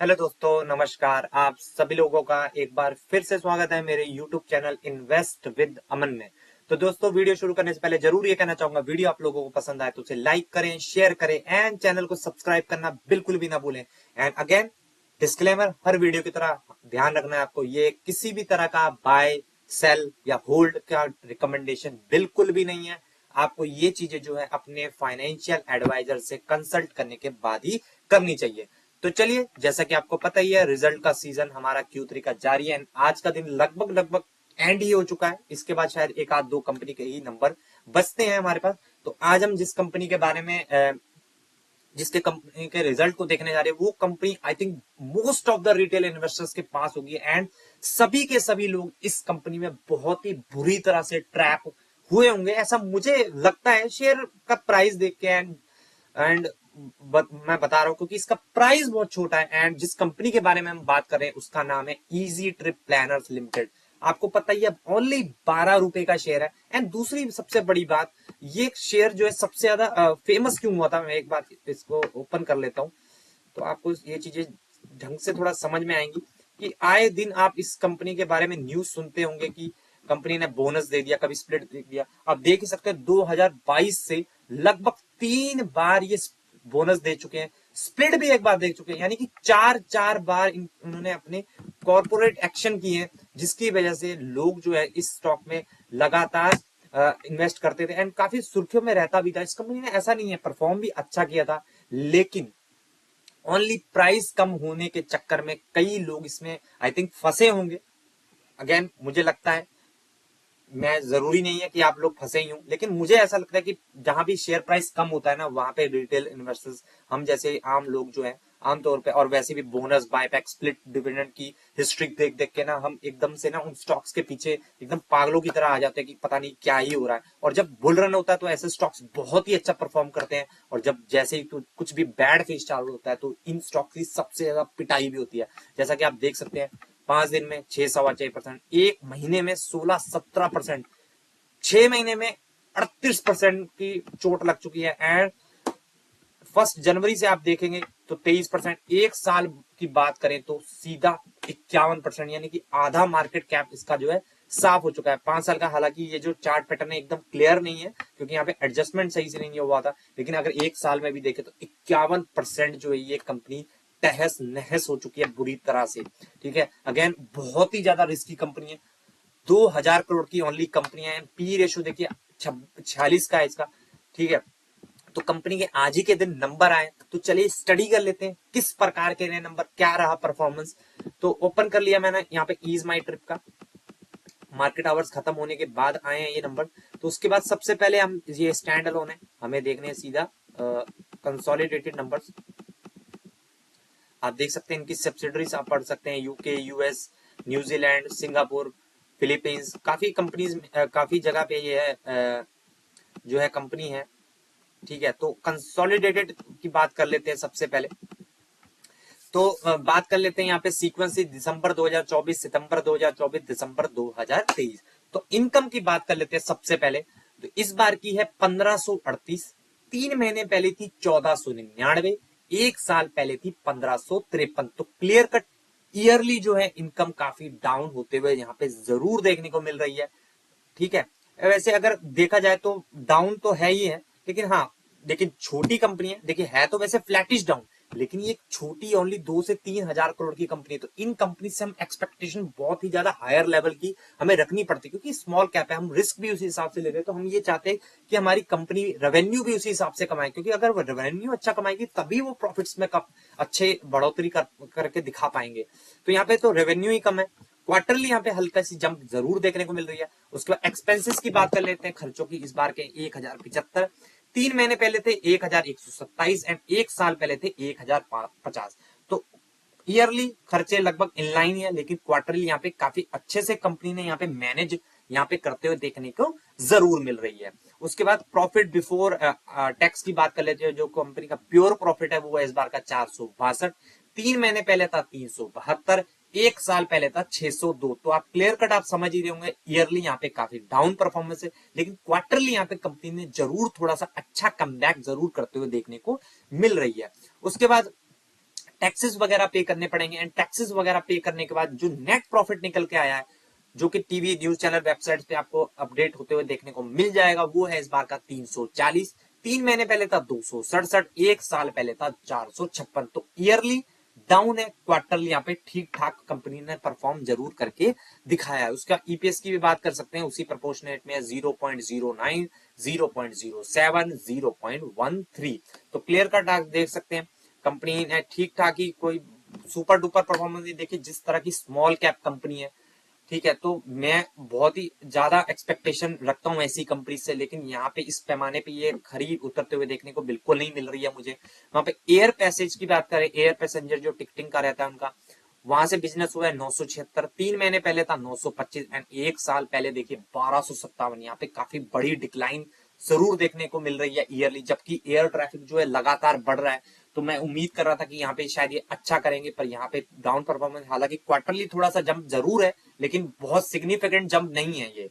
Hello दोस्तों, नमस्कार। आप सभी लोगों का एक बार फिर से स्वागत है मेरे YouTube चैनल इन्वेस्ट विद अमन में। तो दोस्तों, वीडियो शुरू करने से पहले जरूर ये कहना चाहूंगा, वीडियो आप लोगों को पसंद आए तो उसे लाइक करें, शेयर करें एंड चैनल को सब्सक्राइब करना बिल्कुल भी ना भूलें। And again disclaimer, her video की तरह ध्यान रखना है आपको, ये किसी भी तरह का बाय सेल या होल्ड का रिकमेंडेशन बिल्कुल भी नहीं है। आपको ये चीजें जो है अपने फाइनेंशियल एडवाइजर से कंसल्ट करने के बाद ही करनी चाहिए। तो चलिए, जैसा कि आपको पता ही है, रिजल्ट का सीजन हमारा Q3 का जारी है। आज का दिन लगभग लगभग एंड ही हो चुका है। इसके बाद शायद एक आध दो कंपनी के ही नंबर बचते हैं हमारे पास। तो आज हम जिस कंपनी के बारे में जिसके कंपनी के रिजल्ट को देखने जा रहे हैं, वो company I think most of the retail investors के पास होगी एंड सभी के सभी लोग इस कंपनी में बहुत ही बुरी तरह से ट्रैप हुए होंगे, ऐसा मुझे लगता है शेयर का प्राइस देख के। एंड मैं बता रहा हूं क्योंकि इसका प्राइस बहुत छोटा है। एंड जिस कंपनी के बारे में हम बात कर रहे हैं उसका नाम है इजी ट्रिप प्लानर्स लिमिटेड। आपको पता ही है, ओनली 12 रुपए का शेयर है। एंड दूसरी सबसे बड़ी बात, ये शेयर जो है सबसे ज्यादा फेमस क्यों हुआ था, मैं एक बार इसको ओपन कर लेता हूं तो आपको ये चीजें ढंग से थोड़ा समझ में आएंगी कि आए दिन आप इस कंपनी के बारे में न्यूज सुनते होंगे कि कंपनी ने बोनस दे दिया, कभी स्प्लिट दे दिया। आप देख ही सकते हैं 2022 से लगभग 3 बार ये बोनस दे चुके हैं, स्प्लिट भी एक बार दे चुके हैं, यानी कि चार चार बार उन्होंने अपने कॉर्पोरेट एक्शन किए हैं, जिसकी वजह से लोग जो है इस स्टॉक में लगातार इन्वेस्ट करते थे एंड काफी सुर्खियों में रहता भी था। इस कंपनी ने ऐसा नहीं है, परफॉर्म भी अच्छा किया था, लेकिन ओनली प्राइस कम होने के चक्कर में कई लोग इसमें आई थिंक फंसे होंगे। अगेन मुझे लगता है, मैं जरूरी नहीं है कि आप लोग फंसे ही हों, लेकिन मुझे ऐसा लगता है कि जहां भी शेयर प्राइस कम होता है ना, वहां पे रिटेल इन्वेस्टर्स, हम जैसे आम लोग जो है आमतौर पे, और वैसे भी बोनस बायबैक स्प्लिट डिविडेंड की हिस्ट्री देख देख के ना, हम एकदम से ना उन स्टॉक्स के पीछे एकदम पागलों की तरह आ जाते हैं कि पता नहीं क्या ही हो रहा है। और जब बुल रन होता है तो ऐसे स्टॉक्स बहुत ही अच्छा परफॉर्म करते हैं, और जब जैसे ही कुछ भी बैड फेज चालू होता है तो इन स्टॉक्स की सबसे ज्यादा पिटाई भी होती है। जैसा कि आप देख सकते हैं, 5 दिन में 6.6%, एक महीने में 16-17%, 6 महीने में 38% की चोट लग चुकी है। एंड 1 जनवरी से आप देखेंगे तो 23%, एक साल की बात करें तो सीधा 51%, यानी कि आधा मार्केट कैप इसका जो है साफ हो चुका है 5 साल का। हालांकि ये जो चार्ट पैटर्न है एकदम क्लियर नहीं है क्योंकि यहाँ पे एडजस्टमेंट सही से नहीं हुआ था, लेकिन अगर एक साल में भी देखे तो 51% जो है ये कंपनी तहस नहस हो चुकी है बुरी तरह से। ठीक है, अगेन बहुत ही ज्यादा रिस्की कंपनी है। 2000 करोड़ की ओनली कंपनियां हैं, पी रेशो देखिए 46 का है इसका। ठीक है, तो कंपनी के आज ही के दिन नंबर आए तो चलिए स्टडी कर लेते हैं किस प्रकार के नंबर, क्या रहा परफॉर्मेंस। तो ओपन कर लिया मैंने यहाँ पे ईज माई ट्रिप का, मार्केट आवर्स खत्म होने के बाद आए हैं ये नंबर। तो उसके बाद सबसे पहले हम, ये स्टैंड अलोन है, हमें देखने हैं सीधा कंसोलिडेटेड नंबर्स। आप देख सकते हैं इनकी सब्सिडरीज आप पढ़ सकते हैं, UK, US, New Zealand, Singapore, Philippines, काफी कंपनीज, काफी जगह पे ये है जो है कंपनी है। ठीक है, तो कंसोलिडेटेड की बात कर लेते हैं सबसे पहले। तो बात कर लेते हैं यहाँ पे सीक्वेंस, दिसंबर 2024, सितंबर 2024, दिसंबर 2023। तो इनकम की बात कर लेते हैं सबसे पहले। तो इस बार की है 1538, 3 महीने पहले थी 1499, एक साल पहले थी 1553। तो क्लियर कट ईयरली जो है इनकम काफी डाउन होते हुए यहाँ पे जरूर देखने को मिल रही है। ठीक है, वैसे अगर देखा जाए तो डाउन तो है ही है, लेकिन हाँ, लेकिन छोटी कंपनी है, देखिए है तो वैसे फ्लैटिश डाउन, लेकिन ये छोटी ओनली 2 से 3 हजार करोड़ की कंपनी है। तो इन कंपनी से हम एक्सपेक्टेशन बहुत ही ज्यादा हायर लेवल की हमें रखनी पड़ती है, क्योंकि स्मॉल कैप है, हम रिस्क भी उसी हिसाब से ले रहे हैं। तो हम ये चाहते हैं कि हमारी कंपनी रेवेन्यू भी उसी हिसाब से कमाए, क्योंकि अगर वो रेवेन्यू अच्छा कमाएगी तभी वो प्रॉफिट्स में अच्छे बढ़ोतरी करके दिखा पाएंगे। तो यहाँ पे तो रेवेन्यू ही कम है, क्वार्टरली यहाँ पे हल्का सी जंप जरूर देखने को मिल रही है। उसके बाद एक्सपेंसेस की बात कर लेते हैं, खर्चों की। इस बार के 1075, 3 महीने पहले थे 1127 एंड एक साल पहले थे 1050। तो ईयरली खर्चे लगभग इनलाइन है, लेकिन क्वार्टरली यहाँ पे काफी अच्छे से कंपनी ने यहाँ पे मैनेज यहाँ पे करते हुए देखने को जरूर मिल रही है। उसके बाद प्रॉफिट बिफोर टैक्स की बात कर लेते हैं, जो कंपनी का प्योर प्रॉफिट है वो है इस बार का 462, 3 महीने पहले था 372, एक साल पहले था 602। तो आप क्लियर कट आप समझ ही रहे होंगे, ईयरली यहाँ पे काफी डाउन परफॉर्मेंस है, लेकिन क्वार्टरली यहाँ पे कंपनी ने जरूर थोड़ा सा अच्छा कमबैक जरूर करते हुए देखने को मिल रही है। उसके बाद टैक्सेस वगैरह पे करने पड़ेंगे, एंड टैक्सेस वगैरह पे करने के बाद जो नेट प्रॉफिट निकल के आया है, जो कि टीवी न्यूज चैनल वेबसाइट पे आपको अपडेट होते हुए देखने को मिल जाएगा, वो है इस बार का 340। 3 महीने पहले था 267, एक साल पहले था 456। तो ईयरली डाउन है, क्वार्टरली यहाँ पे ठीक ठाक कंपनी ने परफॉर्म जरूर करके दिखाया है। उसका ईपीएस की भी बात कर सकते हैं, उसी प्रोपोर्शनेट में 0.09, 0.07, 0.13। तो क्लियर कट आप देख सकते हैं कंपनी ने ठीक ठाक ही, कोई सुपर डुपर परफॉर्मेंस नहीं देखी जिस तरह की स्मॉल कैप कंपनी है। ठीक है, तो मैं बहुत ही ज्यादा एक्सपेक्टेशन रखता हूँ ऐसी कंपनी से, लेकिन यहाँ पे इस पैमाने पे ये खरीद उतरते हुए देखने को बिल्कुल नहीं मिल रही है मुझे। वहां पे एयर पैसेज की बात करें, एयर पैसेंजर जो टिकटिंग का रहता है उनका, वहां से बिजनेस हुआ है 976, 3 महीने पहले था 925, एंड एक साल पहले देखिए 1257। यहाँ पे काफी बड़ी डिक्लाइन जरूर देखने को मिल रही है ईयरली, जबकि एयर ट्रैफिक जो है लगातार बढ़ रहा है। तो मैं उम्मीद कर रहा था कि यहाँ पे शायद ये अच्छा करेंगे, पर यहाँ पे डाउन परफॉर्मेंस, हालांकि क्वार्टरली थोड़ा सा जंप जरूर है, लेकिन बहुत सिग्निफिकेंट जंप नहीं है, ये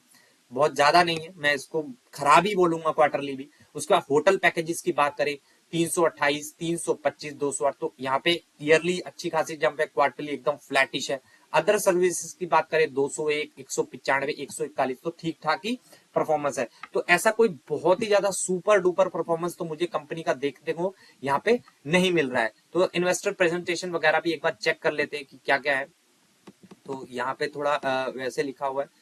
बहुत ज्यादा नहीं है, मैं इसको खराब ही बोलूंगा क्वार्टरली भी। उसके बाद होटल पैकेजेस की बात करें, 328, 325, 208, तो यहाँ पे ईयरली अच्छी खासी जंप है, क्वार्टरली एकदम फ्लैटिश है। अदर सर्विसेज की बात करें 201, 195, 141, तो ठीक ठाक ही परफॉर्मेंस है। तो ऐसा कोई बहुत ही ज्यादा सुपर डुपर परफॉर्मेंस तो मुझे कंपनी का देखने को यहाँ पे नहीं मिल रहा है। तो इन्वेस्टर प्रेजेंटेशन वगैरह भी एक बार चेक कर लेते हैं कि क्या क्या है। तो यहाँ पे थोड़ा वैसे लिखा हुआ है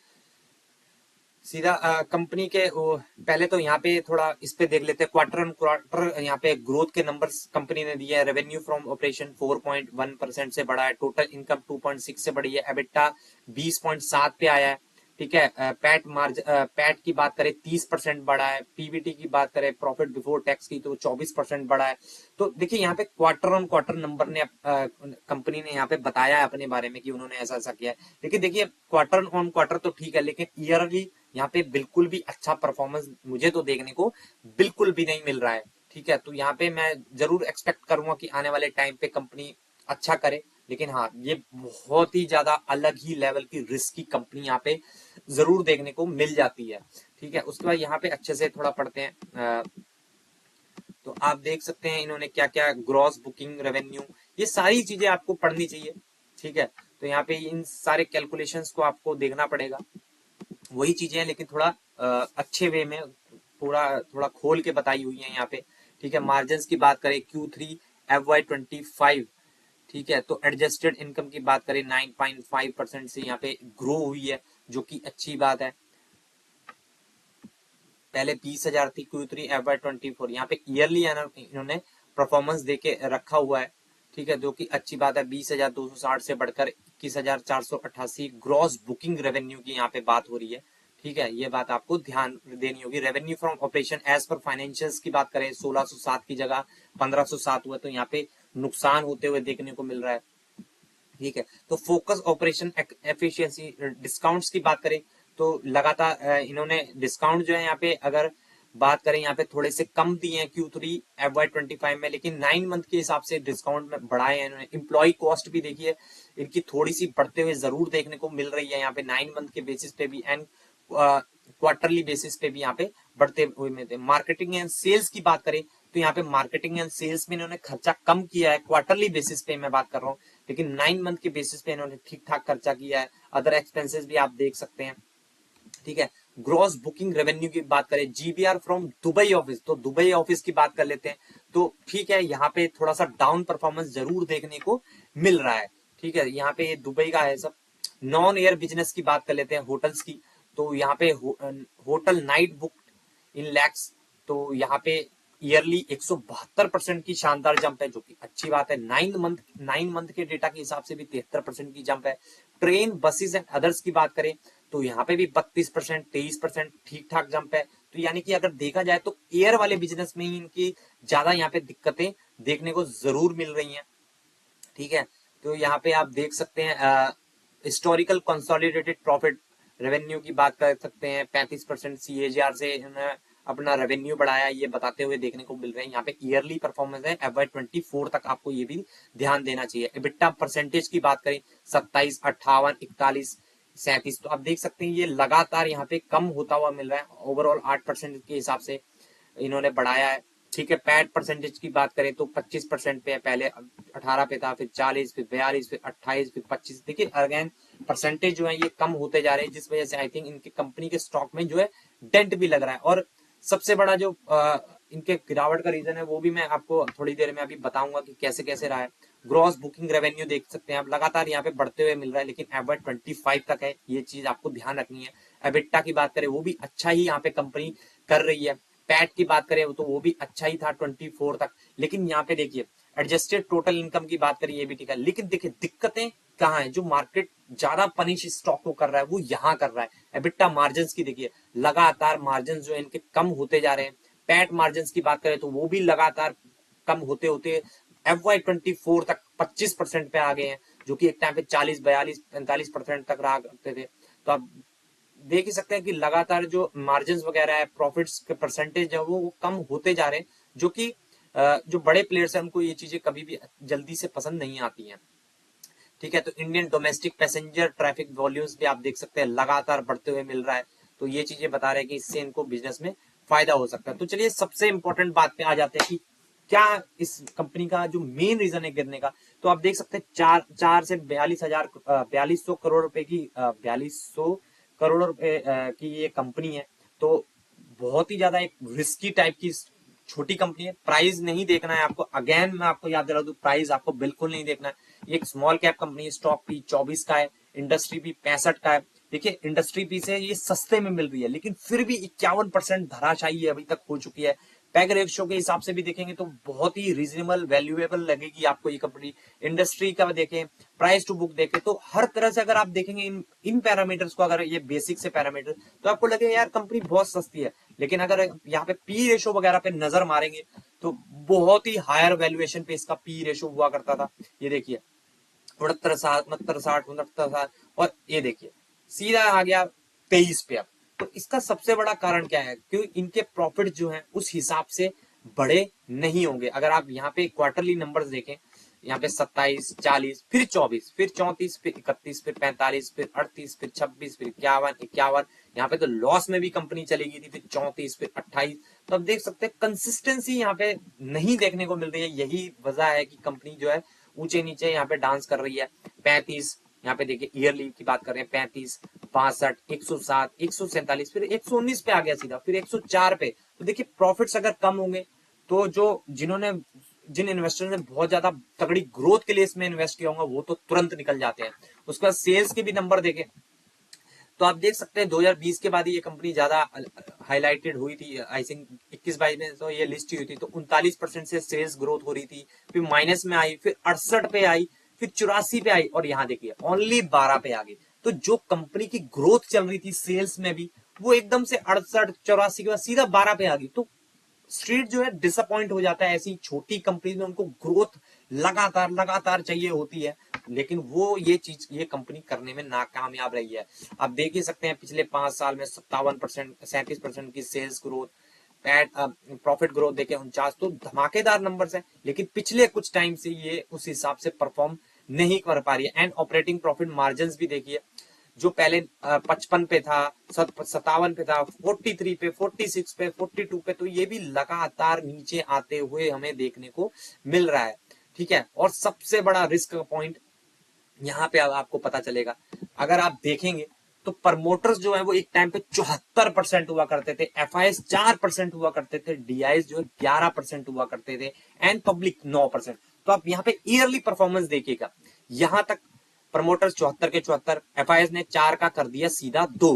सीधा कंपनी के पहले तो यहाँ पे थोड़ा इस पे देख लेते हैं क्वार्टर ऑन क्वार्टर। यहाँ पे ग्रोथ के नंबर्स कंपनी ने दिए है। रेवेन्यू फ्रॉम ऑपरेशन 4.1% से बढ़ा है, टोटल इनकम 2.6 से बढ़ी है, एबिटा 20.7 पे आया है। ठीक है, पैट मार्जिन, पैट की बात करें 30% बढ़ा है, पीबीटी की बात करें प्रॉफिट बिफोर टैक्स की तो 24% बढ़ा है। तो देखिए यहाँ पे क्वार्टर ऑन क्वार्टर नंबर ने कंपनी ने यहाँ पे बताया है अपने बारे में कि उन्होंने ऐसा ऐसा किया है। लेकिन देखिए क्वार्टर ऑन क्वार्टर तो ठीक है, लेकिन ईयरली यहाँ पे बिल्कुल भी अच्छा परफॉर्मेंस मुझे तो देखने को बिल्कुल भी नहीं मिल रहा है। ठीक है, तो यहाँ पे मैं जरूर एक्सपेक्ट करूंगा कि आने वाले टाइम पे कंपनी अच्छा करे, लेकिन हाँ ये बहुत ही ज्यादा अलग ही लेवल की रिस्की कंपनी यहाँ पे जरूर देखने को मिल जाती है। ठीक है, उसके बाद यहाँ पे अच्छे से थोड़ा पढ़ते हैं। तो आप देख सकते हैं इन्होंने क्या क्या, ग्रॉस बुकिंग रेवेन्यू, ये सारी चीजें आपको पढ़नी चाहिए। ठीक है, तो यहाँ पे इन सारे कैलकुलेशंस को आपको देखना पड़ेगा, वही चीजें हैं लेकिन थोड़ा अच्छे वे में पूरा थोड़ा खोल के बताई हुई है यहाँ पे। ठीक है, मार्जिन की बात करें Q3 FY25, ठीक है, तो एडजस्टेड इनकम की बात करें 9.5% से यहाँ पे ग्रो हुई है, जो कि अच्छी बात है। पहले 20,000 थी Q3 FY24, यहाँ पे ईयरली इन्होंने परफॉर्मेंस देके रखा हुआ है। ठीक है, जो कि अच्छी बात है। 20,260 से बढ़कर 21,488 ग्रॉस बुकिंग रेवेन्यू की यहाँ पे बात हो रही है। ठीक है, ये बात आपको ध्यान देनी होगी। Revenue from operation as per financials की बात करें 1607 की जगह 1507 हुआ, तो यहाँ पे नुकसान होते हुए देखने को मिल रहा है। ठीक है, तो फोकस ऑपरेशन एफिशिएंसी, डिस्काउंट्स की बात करें तो लगातार इन्होंने डिस्काउंट जो है यहाँ पे अगर बात करें यहाँ पे थोड़े से कम दिए हैं Q3 FY25 में, लेकिन 9 मंथ के हिसाब से डिस्काउंट में बढ़ाए हैं इन्होंने। एम्प्लॉय कॉस्ट भी देखिए इनकी थोड़ी सी बढ़ते हुए जरूर देखने को मिल रही है यहाँ पे 9 मंथ के बेसिस पे भी, एंड क्वार्टरली बेसिस पे भी यहाँ पे बढ़ते हुए मिलते हैं। मार्केटिंग एंड सेल्स की बात करें तो यहाँ पे मार्केटिंग एंड सेल्स में इन्होंने खर्चा कम किया है, क्वार्टरली बेसिस पे मैं बात कर रहा हूँ, लेकिन 9 मंथ के बेसिस पे इन्होंने ठीक ठाक खर्चा किया है। अदर एक्सपेंसेस भी आप देख सकते हैं। ठीक है, ग्रॉस बुकिंग रेवेन्यू की बात करें जीबीआर फ्रॉम दुबई ऑफिस, तो दुबई ऑफिस की बात कर लेते हैं। तो ठीक है, यहाँ पे थोड़ा सा डाउन परफॉर्मेंस जरूर देखने को मिल रहा है। ठीक है, यहाँ पे दुबई का है सब। नॉन एयर बिजनेस की बात कर लेते हैं, होटल्स की, तो यहाँ पे hotel night book in lakhs, तो यहाँ पे ईयरली 172% की शानदार जंप है, जो कि अच्छी बात है। 9 मंथ के डेटा के हिसाब से भी 73% की जंप है। ट्रेन, बसेस एंड अदर्स की बात करें तो यहाँ पे भी 32%, 23% ठीक ठाक जंप है। तो यानी कि अगर देखा जाए तो एयर वाले बिजनेस में ही इनकी ज्यादा यहाँ पे दिक्कतें देखने को जरूर मिल रही हैं। ठीक है, तो यहाँ पे आप देख सकते हैं हिस्टोरिकल कंसोलिडेटेड प्रॉफिट रेवेन्यू की बात कर सकते हैं। 35% CAGR से इन्होंने अपना रेवेन्यू बढ़ाया, ये बताते हुए देखने को मिल रहे हैं। यहाँ पे ईयरली परफॉर्मेंस है FY24 तक, आपको ये भी ध्यान देना चाहिए। एबिटा परसेंटेज की बात करें 27, 58, 41, 37, तो आप देख सकते हैं ये लगातार यहाँ पे कम होता हुआ मिल रहा है। ओवरऑल 8% के हिसाब से इन्होंने बढ़ाया है। ठीक है, पैट परसेंटेज की बात करें तो 25% पे है, पहले 18 पे था, फिर 40, फिर 42, फिर 28, फिर 25। देखिए अगेन परसेंटेज जो है ये कम होते जा रहे हैं, जिस वजह से आई थिंक इनके कंपनी के स्टॉक में जो है डेंट भी लग रहा है। और सबसे बड़ा जो इनके गिरावट का रीजन है वो भी मैं आपको थोड़ी देर में अभी बताऊंगा कि कैसे कैसे रहा है। ग्रॉस बुकिंग रेवेन्यू देख सकते हैं आप, लगातार यहाँ पे बढ़ते हुए मिल रहा है, लेकिन FY25 तक है, ये चीज आपको ध्यान रखनी है। एबिटा की बात करें वो भी अच्छा ही यहाँ पे कंपनी कर रही है। पैट की बात करें तो वो भी अच्छा ही था 24 तक, लेकिन यहाँ पे देखिए एडजस्टेड टोटल इनकम की बात करिए, ये भी ठीक है, लेकिन देखिए दिक्कतें कहाँ है, जो मार्केट ज्यादा पनिश स्टॉक को कर रहा है वो यहाँ कर रहा है। एबिटा मार्जिन की देखिए लगातार मार्जिन जो है इनके कम होते जा रहे हैं। पैट मार्जिन की बात करें तो वो भी लगातार कम होते होते FY24 तक 25% पे आ गए हैं, जो कि एक टाइम पे 40, 42, 45% तक रहा करते थे। तो आप देख ही सकते हैं कि लगातार जो मार्जिन वगैरह है, प्रॉफिट्स के परसेंटेज है वो कम होते जा रहे हैं, जो कि जो बड़े प्लेयर्स हैं उनको ये चीजें कभी भी जल्दी से पसंद नहीं आती हैं। ठीक है, तो Indian domestic passenger traffic volumes भी आप देख सकते हैं लगातार बढ़ते हुए मिल रहा है, तो ये चीजें बता रहे हैं कि इससे इनको बिजनेस में फायदा हो सकता है। तो चलिए सबसे इंपॉर्टेंट बात पे आ जाते हैं कि क्या इस कंपनी का जो मेन रीजन है गिरने का। तो आप देख सकते हैं 4 से 42,000 करोड़ रुपए की 4200 करोड़ रुपए की ये कंपनी है। तो बहुत ही ज्यादा एक रिस्की टाइप की छोटी कंपनी है। प्राइस नहीं देखना है आपको, अगेन मैं आपको याद दिला दूं, प्राइस आपको बिल्कुल नहीं देखना है। ये एक स्मॉल कैप कंपनी है, स्टॉक पी 24 का है, इंडस्ट्री पी 65 का है। देखिए इंडस्ट्री पी से ये सस्ते में मिल रही है, लेकिन फिर भी 51% धराशायी अभी तक हो चुकी है। पैग रेशियो के हिसाब से भी देखेंगे तो बहुत ही रीजनेबल वैल्यूएबल लगेगी आपको ये कंपनी। इंडस्ट्री का देखें, प्राइस टू बुक देखें, तो हर तरह से अगर आप देखेंगे इन पैरामीटर्स को, अगर ये बेसिक से पैरामीटर, तो आपको लगेगा यार कंपनी बहुत सस्ती है। लेकिन अगर यहाँ पे पी रेशो वगैरह पे नजर मारेंगे तो बहुत ही हायर वैल्यूएशन पे इसका पी रेशो हुआ करता था। ये देखिए 68, 69, 60, 69, और ये देखिए सीधा आ गया 23 पे अब। तो इसका सबसे बड़ा कारण क्या है, क्योंकि इनके प्रॉफिट जो है उस हिसाब से बड़े नहीं होंगे। अगर आप यहाँ पे क्वार्टरली नंबर्स देखें, यहाँ पे 27, 40, फिर 24, फिर 34, फिर 31, फिर 45, फिर 38, फिर 26, फिर 51, यहाँ पे तो लॉस में भी कंपनी चली गई थी, फिर 34, फिर 28। तो आप देख सकते हैं कंसिस्टेंसी यहाँ पे नहीं देखने को मिल रही है। यही वजह है कि कंपनी जो है ऊंचे नीचे यहाँ पे डांस कर रही है। 35, यहाँ पे देखिए ईयरली की बात कर रहे हैं, 35, 62, 107, 147, फिर 119 पे आ गया सीधा, फिर 104 पे। तो देखिए प्रॉफिट्स अगर कम होंगे तो जिन इन्वेस्टर ने बहुत ज्यादा तगड़ी ग्रोथ के लिए इसमें इन्वेस्ट किया होगा वो तो तुरंत निकल जाते हैं। उसके बाद सेल्स के भी नंबर देखें तो आप देख सकते हैं 2020 के बाद ये कंपनी ज्यादा हाईलाइटेड हुई थी। आई थिंक 21-22 में तो ये लिस्ट हुई थी, तो 39% से सेल्स ग्रोथ हो रही थी, फिर माइनस में आई, फिर 68 पे आई, फिर 84 पे आई, और यहाँ देखिए ओनली 12 पे आ गई। तो जो कंपनी की ग्रोथ चल रही थी सेल्स में भी, वो एकदम से 68, 84 के बाद सीधा 12 पे आ गई। तो स्ट्रीट जो है डिसअपॉइंट हो जाता है ऐसी छोटी कंपनी में, उनको ग्रोथ लगातार लगातार चाहिए होती है, लेकिन वो ये कंपनी करने में नाकामयाब रही है। आप देख ही सकते हैं पिछले 5 साल में 57%, 37% की sales growth, PAT profit growth देखे 49, तो धमाकेदार नंबर्स है, लेकिन पिछले कुछ टाइम से ये उस हिसाब से परफॉर्म नहीं कर पा रही है। एंड ऑपरेटिंग प्रॉफिट मार्जिन भी देखिए, जो पहले 55 पे था, 57 पे था, 43 पे, 46 पे, 42 पे, तो ये भी लगातार नीचे आते हुए हमें देखने को मिल रहा है। ठीक है, और सबसे बड़ा रिस्क का पॉइंट यहाँ पे अब आपको पता चलेगा, अगर आप देखेंगे तो प्रमोटर्स जो है वो एक टाइम पे 74% हुआ करते थे, FIS 4% हुआ करते थे, DIS जो है 11% हुआ करते थे, एंड पब्लिक 9%। तो आप यहाँ पे ईयरली परफॉर्मेंस देखिएगा, यहां तक प्रमोटर्स 74 के 74, FIS ने 4 का कर दिया सीधा 2,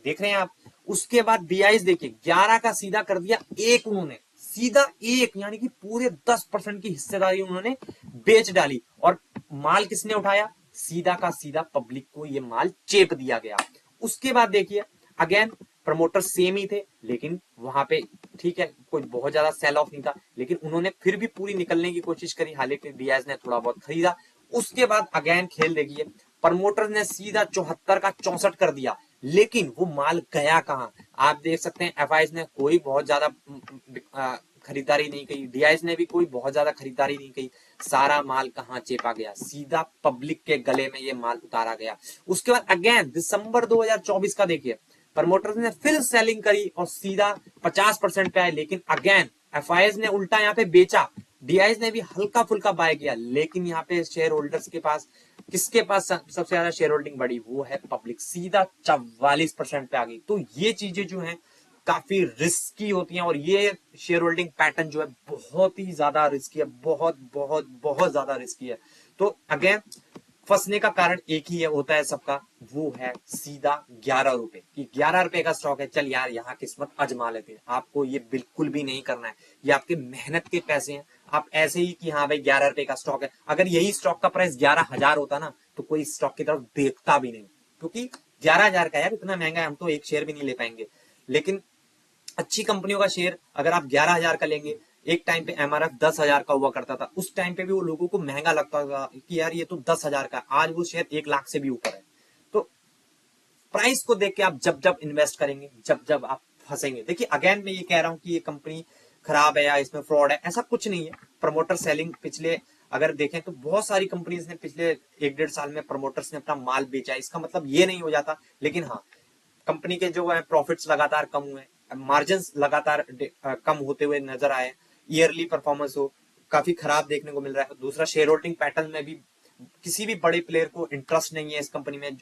देख रहे हैं आप। उसके बाद DIS देखिए 11 का सीधा कर दिया 1, उन्होंने सीधा 1, यानी कि पूरे 10% की हिस्सेदारी उन्होंने बेच डाली, और माल किसने उठाया, सीधा का सीधा पब्लिक को ये माल चेप दिया गया। उसके बाद देखिए अगेन प्रमोटर सेम ही थे, लेकिन वहां पे ठीक है कोई बहुत ज्यादा सेल ऑफ नहीं था, लेकिन उन्होंने फिर भी पूरी निकलने की कोशिश करी, हालांकि DIS ने थोड़ा बहुत खरीदा। उसके बाद अगेन खेल देखिए, प्रमोटर ने सीधा 74 का 64 कर दिया, लेकिन वो माल गया कहां, आप देख सकते हैं। FIS ने कोई बहुत ज्यादा खरीदारी नहीं की, DIS ने भी कोई बहुत ज्यादा खरीदारी नहीं की, सारा माल कहां चेपा गया, सीधा पब्लिक के गले में ये माल उतारा गया। उसके बाद अगेन दिसंबर 2024 का देखिए, प्रमोटर्स ने फिर सेलिंग करी और सीधा 50% पे आए, लेकिन अगेन एफआईएस ने उल्टा यहाँ पे बेचा, डीआईएस ने भी हल्का फुल्का बाय किया, लेकिन यहाँ पे शेयर होल्डर्स के पास, किसके पास सबसे ज्यादा शेयर होल्डिंग बढ़ी, वो है पब्लिक, सीधा 44% पे आ गई। तो ये चीजें जो है काफी रिस्की होती हैं, और ये शेयर होल्डिंग पैटर्न जो है बहुत ही ज्यादा रिस्की है, बहुत बहुत बहुत ज्यादा रिस्की है। तो अगेन फंसने का कारण एक ही है, होता है सबका, वो है सीधा 11 रुपए कि 11 रुपए का स्टॉक है, चल यार यहाँ किस्मत आजमा लेते हैं। आपको ये बिल्कुल भी नहीं करना है, ये आपके मेहनत के पैसे हैं। आप ऐसे ही कि हाँ भाई 11 रुपए का स्टॉक है, अगर यही स्टॉक का प्राइस 11,000 होता ना तो कोई स्टॉक की तरफ देखता भी नहीं, क्योंकि 11,000 का यार इतना महंगा है, हम तो एक शेयर भी नहीं ले पाएंगे। लेकिन अच्छी कंपनियों का शेयर अगर आप 11,000 का लेंगे, एक टाइम पे एमआरएफ 10,000 का हुआ करता था, उस टाइम पे भी वो लोगों को महंगा लगता था कि यार ये तो 10,000 का, आज वो शेयर 1 लाख से भी ऊपर है। तो प्राइस को देख के आप जब जब इन्वेस्ट करेंगे, जब जब आप फंसेंगे, देखिए अगेन मैं ये कह रहा हूं कि ये कंपनी खराब है या इसमें फ्रॉड है, ऐसा कुछ नहीं है। प्रमोटर सेलिंग पिछले अगर देखें तो बहुत सारी कंपनीज ने पिछले 1-1.5 साल में प्रमोटर्स ने अपना माल बेचा है, इसका मतलब ये नहीं हो जाता। लेकिन हाँ, कंपनी के जो है प्रॉफिट्स लगातार कम हुए, मार्जिन लगातार कम होते हुए नजर आए, ईयरली परफॉर्मेंस हो काफी खराब देखने को मिल रहा है। दूसरा, शेयर होल्डिंग पैटर्न में भी किसी भी बड़े प्लेयर को इंटरेस्ट नहीं है इस कंपनी में,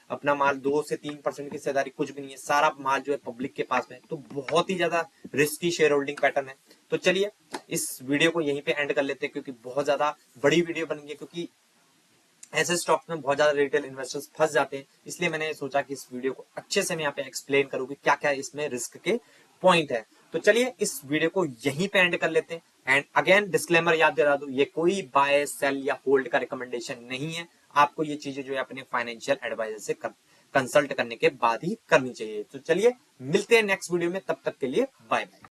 अपना माल 2 से 3% की हिस्सेदारी कुछ भी नहीं है, सारा माल जो है पब्लिक के पास में, तो बहुत ही ज्यादा रिस्की शेयर होल्डिंग पैटर्न है। तो चलिए इस वीडियो को यहीं पे एंड कर लेते हैं, क्योंकि बहुत ज्यादा बड़ी वीडियो बन गई, क्योंकि ऐसे स्टॉक्स में बहुत ज्यादा रिटेल इन्वेस्टर्स फंस जाते हैं। इसलिए मैंने सोचा कि इस वीडियो को अच्छे से मैं यहाँ पे एक्सप्लेन करूँ कि क्या क्या इसमें रिस्क के पॉइंट है। तो चलिए इस वीडियो को यहीं पे एंड कर लेते हैं। एंड अगेन डिस्क्लेमर याद दिला दूं, ये कोई बाय सेल या होल्ड का रिकमेंडेशन नहीं है। आपको ये चीजें जो है अपने फाइनेंशियल एडवाइजर से कंसल्ट करने के बाद ही करनी चाहिए। तो चलिए मिलते हैं नेक्स्ट वीडियो में, तब तक के लिए बाय बाय।